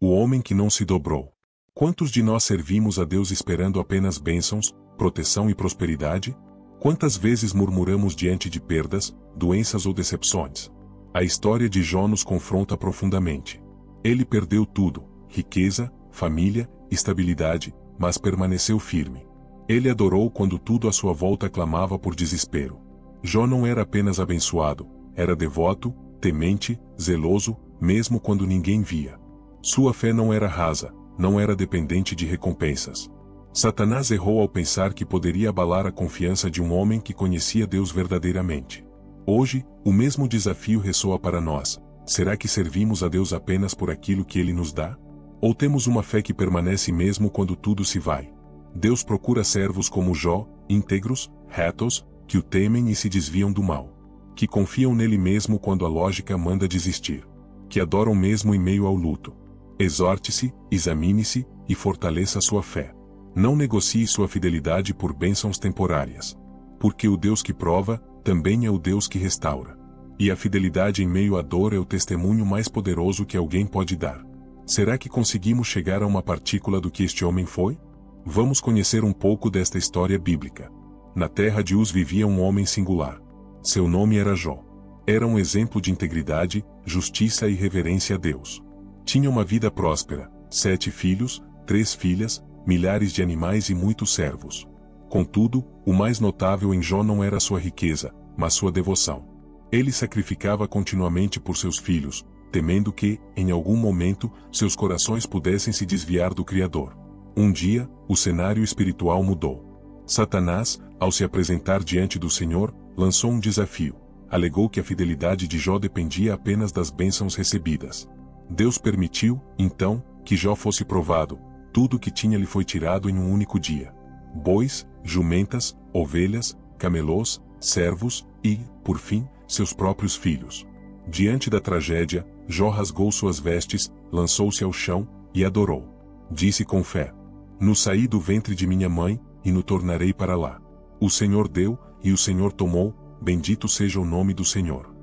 O homem que não se dobrou. Quantos de nós servimos a Deus esperando apenas bênçãos, proteção e prosperidade? Quantas vezes murmuramos diante de perdas, doenças ou decepções? A história de Jó nos confronta profundamente. Ele perdeu tudo, riqueza, família, estabilidade, mas permaneceu firme. Ele adorou quando tudo à sua volta clamava por desespero. Jó não era apenas abençoado, era devoto, temente, zeloso, mesmo quando ninguém via. Sua fé não era rasa, não era dependente de recompensas. Satanás errou ao pensar que poderia abalar a confiança de um homem que conhecia Deus verdadeiramente. Hoje, o mesmo desafio ressoa para nós. Será que servimos a Deus apenas por aquilo que Ele nos dá? Ou temos uma fé que permanece mesmo quando tudo se vai? Deus procura servos como Jó, íntegros, retos, que o temem e se desviam do mal. Que confiam nele mesmo quando a lógica manda desistir. Que adoram mesmo em meio ao luto. Exorte-se, examine-se e fortaleça sua fé. Não negocie sua fidelidade por bênçãos temporárias. Porque o Deus que prova, também é o Deus que restaura. E a fidelidade em meio à dor é o testemunho mais poderoso que alguém pode dar. Será que conseguimos chegar a uma partícula do que este homem foi? Vamos conhecer um pouco desta história bíblica. Na terra de Uz vivia um homem singular. Seu nome era Jó. Era um exemplo de integridade, justiça e reverência a Deus. Tinha uma vida próspera, 7 filhos, 3 filhas, milhares de animais e muitos servos. Contudo, o mais notável em Jó não era sua riqueza, mas sua devoção. Ele sacrificava continuamente por seus filhos, temendo que, em algum momento, seus corações pudessem se desviar do Criador. Um dia, o cenário espiritual mudou. Satanás, ao se apresentar diante do Senhor, lançou um desafio. Alegou que a fidelidade de Jó dependia apenas das bênçãos recebidas. Deus permitiu, então, que Jó fosse provado. Tudo o que tinha lhe foi tirado em um único dia. Bois, jumentas, ovelhas, camelôs, servos e, por fim, seus próprios filhos. Diante da tragédia, Jó rasgou suas vestes, lançou-se ao chão e adorou. Disse com fé: "No saí do ventre de minha mãe, e no tornarei para lá. O Senhor deu, e o Senhor tomou, bendito seja o nome do Senhor."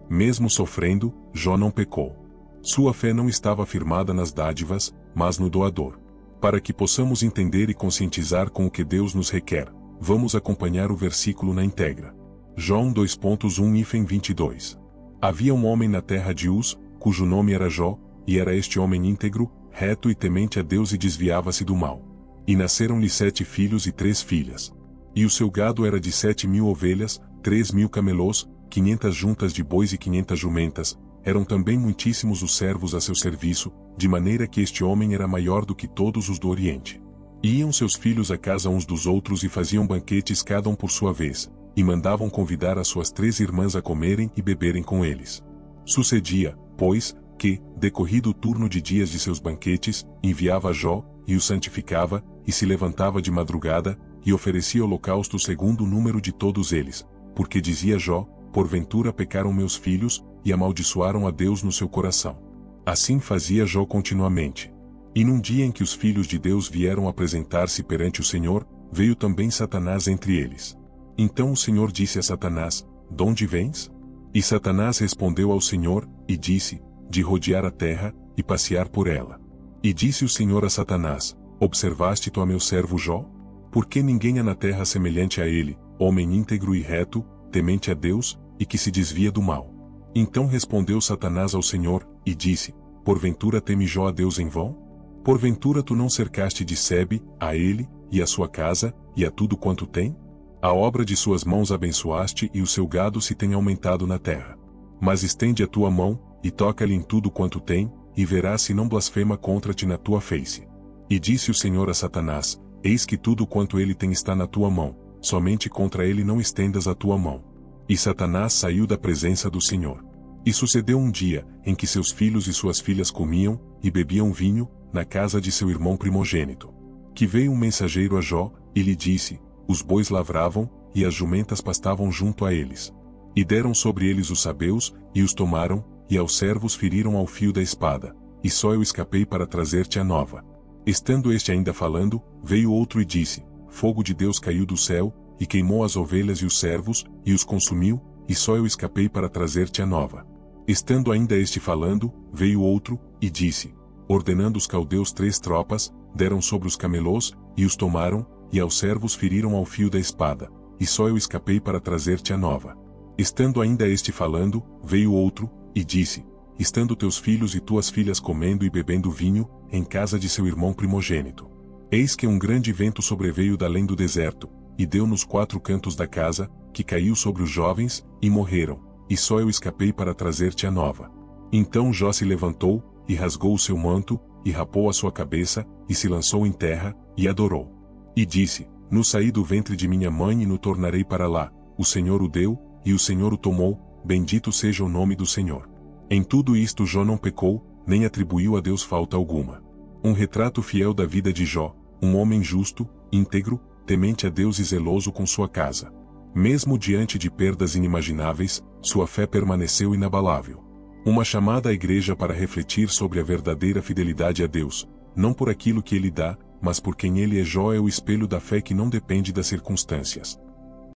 Mesmo sofrendo, Jó não pecou. Sua fé não estava firmada nas dádivas, mas no doador. Para que possamos entender e conscientizar com o que Deus nos requer, vamos acompanhar o versículo na íntegra. Jó 2.1-22. Havia um homem na terra de Uz, cujo nome era Jó, e era este homem íntegro, reto e temente a Deus e desviava-se do mal. E nasceram-lhe 7 filhos e 3 filhas. E o seu gado era de 7.000 ovelhas, 3.000 camelôs, 500 juntas de bois e 500 jumentas. Eram também muitíssimos os servos a seu serviço, de maneira que este homem era maior do que todos os do Oriente. E iam seus filhos à casa uns dos outros e faziam banquetes cada um por sua vez, e mandavam convidar as suas 3 irmãs a comerem e beberem com eles. Sucedia, pois, que, decorrido o turno de dias de seus banquetes, enviava Jó, e o santificava, e se levantava de madrugada, e oferecia holocausto segundo o número de todos eles, porque dizia Jó: "Porventura pecaram meus filhos, e amaldiçoaram a Deus no seu coração." Assim fazia Jó continuamente. E num dia em que os filhos de Deus vieram apresentar-se perante o Senhor, veio também Satanás entre eles. Então o Senhor disse a Satanás: "Donde vens?" E Satanás respondeu ao Senhor, e disse: "De rodear a terra, e passear por ela." E disse o Senhor a Satanás: "Observaste tu a meu servo Jó? Porque ninguém há na terra semelhante a ele, homem íntegro e reto, temente a Deus, e que se desvia do mal." Então respondeu Satanás ao Senhor, e disse: "Porventura teme Jó a Deus em vão? Porventura tu não cercaste de sebe, a ele, e a sua casa, e a tudo quanto tem? A obra de suas mãos abençoaste e o seu gado se tem aumentado na terra. Mas estende a tua mão, e toca-lhe em tudo quanto tem, e verás se não blasfema contra ti na tua face." E disse o Senhor a Satanás: "Eis que tudo quanto ele tem está na tua mão, somente contra ele não estendas a tua mão." E Satanás saiu da presença do Senhor. E sucedeu um dia, em que seus filhos e suas filhas comiam, e bebiam vinho, na casa de seu irmão primogênito. Que veio um mensageiro a Jó, e lhe disse: "Os bois lavravam, e as jumentas pastavam junto a eles. E deram sobre eles os sabeus, e os tomaram, e aos servos feriram ao fio da espada, e só eu escapei para trazer-te a nova." Estando este ainda falando, veio outro e disse: "Fogo de Deus caiu do céu, e queimou as ovelhas e os servos, e os consumiu, e só eu escapei para trazer-te a nova." Estando ainda este falando, veio outro, e disse: ordenando os caldeus 3 tropas, deram sobre os camelôs, e os tomaram, e aos servos feriram ao fio da espada, e só eu escapei para trazer-te a nova. Estando ainda este falando, veio outro, e disse, estando teus filhos e tuas filhas comendo e bebendo vinho, em casa de seu irmão primogênito. Eis que um grande vento sobreveio da além do deserto, e deu nos 4 cantos da casa, que caiu sobre os jovens, e morreram, e só eu escapei para trazer-te a nova. Então Jó se levantou, e rasgou o seu manto, e rapou a sua cabeça, e se lançou em terra, e adorou. E disse, no saí do ventre de minha mãe e no tornarei para lá, o Senhor o deu, e o Senhor o tomou, bendito seja o nome do Senhor. Em tudo isto Jó não pecou, nem atribuiu a Deus falta alguma. Um retrato fiel da vida de Jó, um homem justo, íntegro, temente a Deus e zeloso com sua casa. Mesmo diante de perdas inimagináveis, sua fé permaneceu inabalável. Uma chamada à igreja para refletir sobre a verdadeira fidelidade a Deus, não por aquilo que Ele dá, mas por quem Ele é. Jó é o espelho da fé que não depende das circunstâncias.